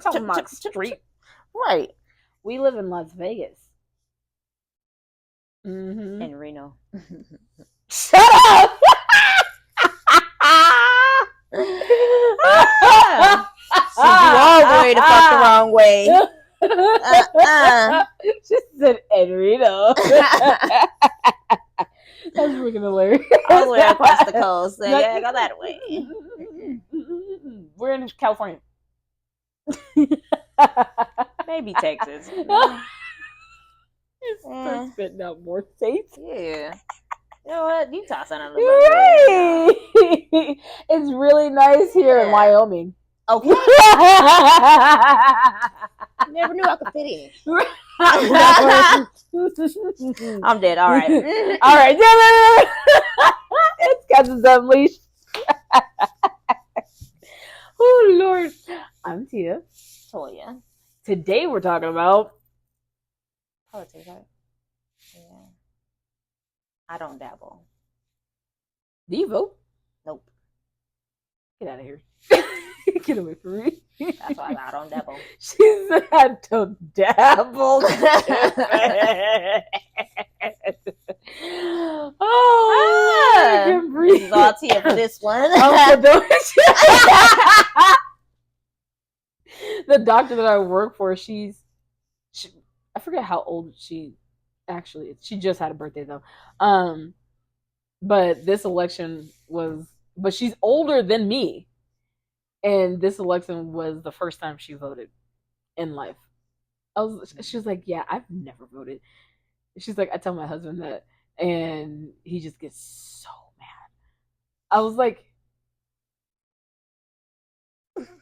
Chipmunk Street. Right. We live in Las Vegas. Mm-hmm. In Reno. Shut up! So you all going to fuck the wrong way. She said Enrito. That's freaking hilarious. All the way across the coast. So yeah, go that way. We're in California. Maybe Texas. Start spitting out more states. Yeah. You know what? Utah sounded a You're little right. It's really nice here in Wyoming. Okay. Never knew I could fit in. I'm dead. All right. All right. It's Cousins Unleashed. Oh, Lord. I'm Tia. Toya. Today we're talking about politics, right? Yeah. I don't dabble. Do you vote? Nope. Get out of here. Get away from me. That's why I don't dabble. She said I don't dabble. Oh, I can breathe. This is all Tia for this one. The doctor that I work for, she I forget how old she actually is. She just had a birthday though. But this election but she's older than me. And this election was the first time she voted in life. She was like, yeah, I've never voted. She's like, I tell my husband that, and he just gets so mad. I was like,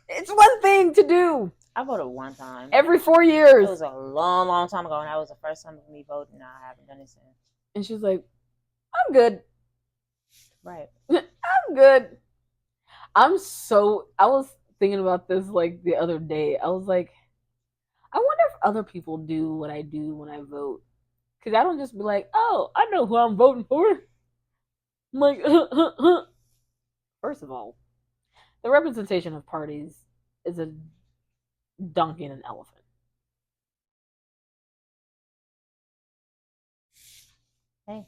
it's one thing to do. I voted one time. Every 4 years. It was a long, long time ago, and that was the first time of me voting. I haven't done it since. And she was like, I'm good. Right. I'm good. I was thinking about this like the other day. I was like, I wonder if other people do what I do when I vote. Because I don't just be like, oh, I know who I'm voting for. I'm like, First of all, the representation of parties is a donkey and an elephant. Hey.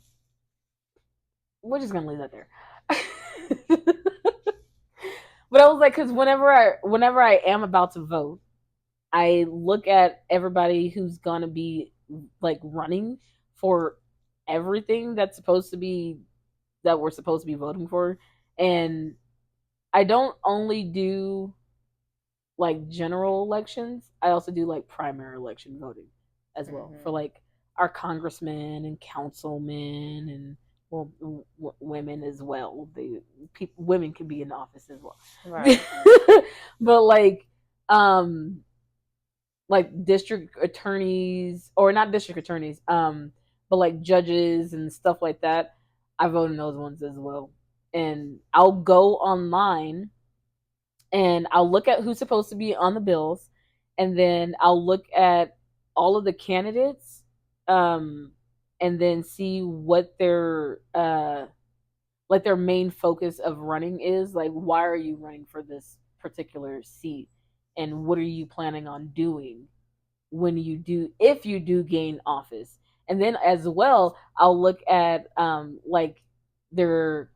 We're just going to leave that there. But I was like, because whenever I am about to vote, I look at everybody who's gonna be like running for everything that we're supposed to be voting for, and I don't only do like general elections. I also do like primary election voting as well for like our congressmen and councilmen and. Well, women as well. Women can be in office as well, right? But like district attorneys, or not district attorneys, but like judges and stuff like that. I vote in those ones as well, and I'll go online and I'll look at who's supposed to be on the bills, and then I'll look at all of the candidates. And then see what their main focus of running is. Like, why are you running for this particular seat, and what are you planning on doing if you do gain office? And then as well, I'll look at like their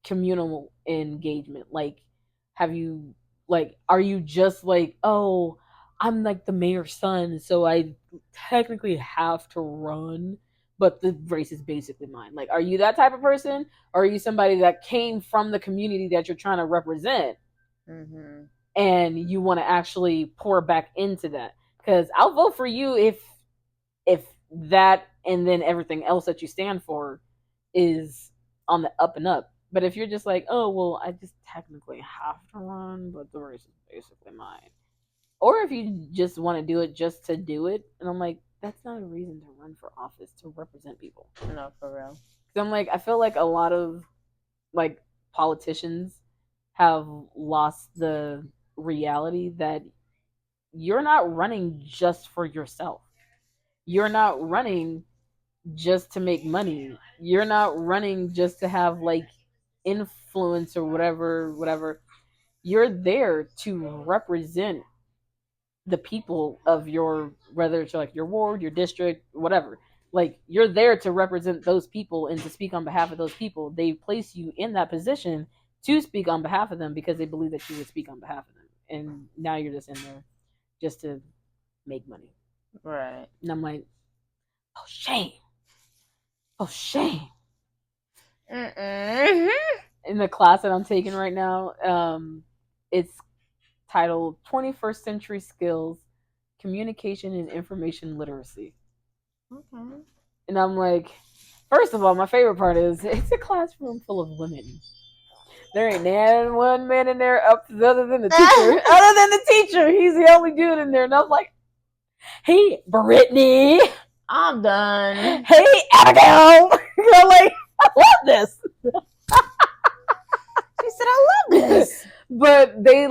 communal engagement. Like, are you just like, oh, I'm like the mayor's son, so I technically have to run, but the race is basically mine. Like, are you that type of person? Or are you somebody that came from the community that you're trying to represent, and you want to actually pour back into that? Because I'll vote for you if that and then everything else that you stand for is on the up and up. But if you're just like, oh, well, I just technically have to run, but the race is basically mine. Or if you just want to do it just to do it, and I'm like, that's not a reason to run for office, to represent people. No, for real. Because I'm like, I feel like a lot of like politicians have lost the reality that you're not running just for yourself. You're not running just to make money. You're not running just to have like influence or whatever, you're there to represent the people of your, whether it's like your ward, your district, whatever. Like you're there to represent those people and to speak on behalf of those people. They place you in that position to speak on behalf of them because they believe that you would speak on behalf of them. And now you're just in there just to make money. Right. And I'm like, oh shame. Oh shame. Mm-mm. In the class that I'm taking right now, it's titled 21st Century Skills, Communication and Information Literacy. Okay. And I'm like, first of all, my favorite part is it's a classroom full of women. There ain't not one man in there other than the teacher. Other than the teacher, he's the only dude in there. And I'm like, hey, Brittany. I'm done. Hey, Abigail. You're like, I love this. She said, I love this. But they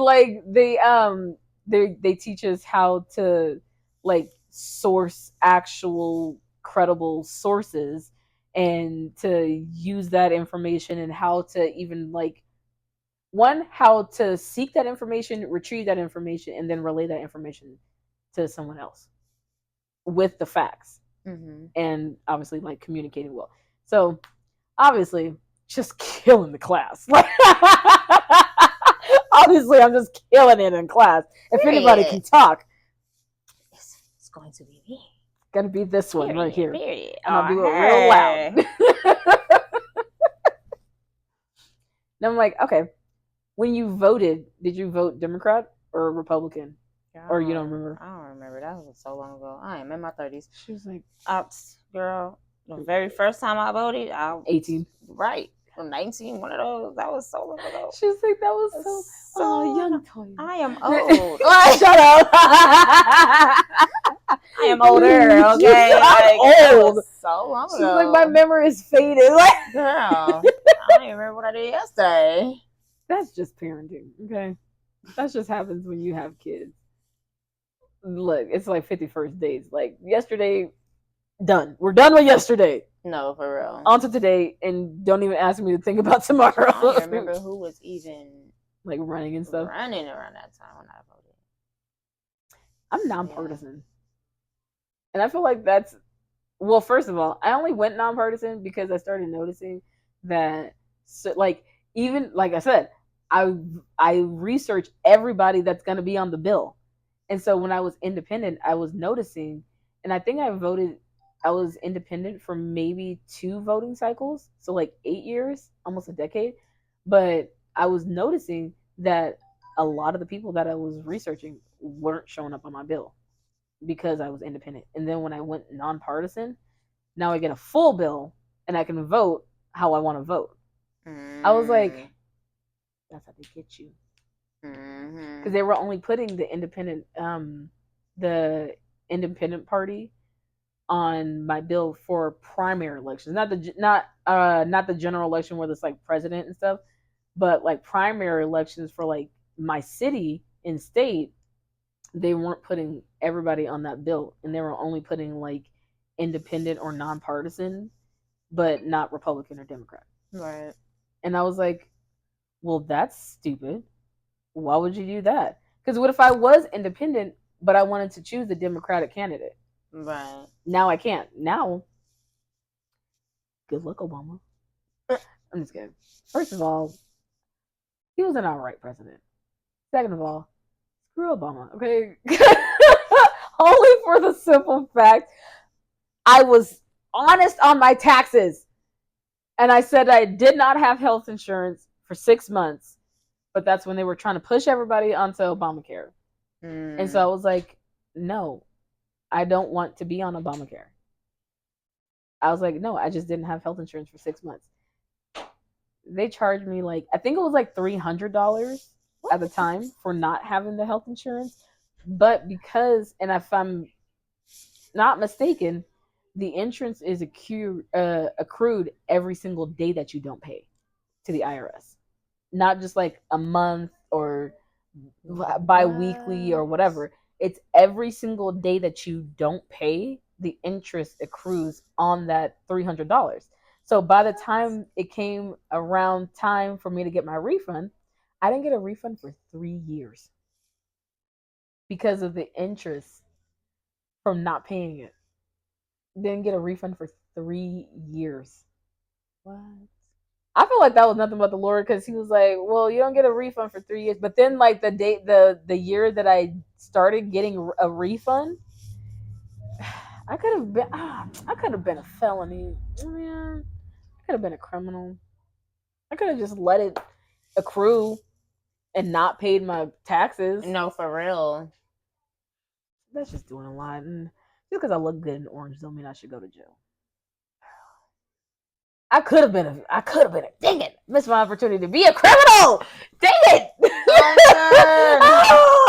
teach us how to like source actual credible sources and to use that information and how to even like how to seek that information, retrieve that information, and then relay that information to someone else with the facts. Mm-hmm. And obviously like communicating well. So obviously just killing the class. Obviously I'm just killing it in class. If anybody can talk, it's going to be me. It's gonna be this one right here. Period. And I'll do it real loud. And I'm like, okay, when you voted, did you vote Democrat or Republican? Or you don't remember? I don't remember. That was so long ago. I am in my 30s. She was like, girl, the very first time I voted, 18. Right. 19, one of those. That was so long ago. She was like, that was so young. I am old. Shut up. I am older, okay? I'm old. So long ago. She's like, my memory is faded. Like, girl, I don't even remember what I did yesterday. That's just parenting, okay? That just happens when you have kids. Look, it's like 51st days. Like, yesterday, done. We're done with yesterday. No, for real. On to today, and don't even ask me to think about tomorrow. I don't remember who was even like running and stuff. Running around that time when I voted. I'm nonpartisan. And I feel like that's, well, first of all, I only went nonpartisan because I started noticing that, so, like, even, like I said, I research everybody that's going to be on the bill. And so when I was independent, I was noticing, and I think I was independent for maybe 2 voting cycles. So like 8 years, almost a decade. But I was noticing that a lot of the people that I was researching weren't showing up on my bill because I was independent. And then when I went nonpartisan, now I get a full bill and I can vote how I want to vote. I was like, that's how they get you. Because they were only putting the independent party on my bill for primary elections, not the general election where there's like president and stuff, but like primary elections for like my city and state. They weren't putting everybody on that bill, and they were only putting like independent or nonpartisan, but not Republican or Democrat. Right. And I was like, well, that's stupid. Why would you do that? Because what if I was independent, but I wanted to choose the Democratic candidate? Right. Now I can't. Now, good luck, Obama. I'm just kidding. First of all, he was an alright president. Second of all, screw Obama, okay? Only for the simple fact I was honest on my taxes. And I said I did not have health insurance for 6 months. But that's when they were trying to push everybody onto Obamacare. And so I was like, no, I don't want to be on Obamacare. I was like, no, I just didn't have health insurance for 6 months. They charged me like, I think it was like $300 at the time for not having the health insurance. But because, and if I'm not mistaken, the insurance is accrued every single day that you don't pay to the IRS. Not just like a month or bi-weekly or whatever. It's every single day that you don't pay, the interest accrues on that $300. So by the time it came around time for me to get my refund, I didn't get a refund for 3 years because of the interest from not paying it. Didn't get a refund for 3 years. What? I feel like that was nothing but the Lord because He was like, "Well, you don't get a refund for 3 years." But then, like the year that I started getting a refund, I could have been a felony. Man, I could have been a criminal. I could have just let it accrue and not paid my taxes. No, for real. That's just doing a lot. And just because I look good in orange don't mean I should go to jail. I could have been a dang it, missed my opportunity to be a criminal. Dang it. Oh,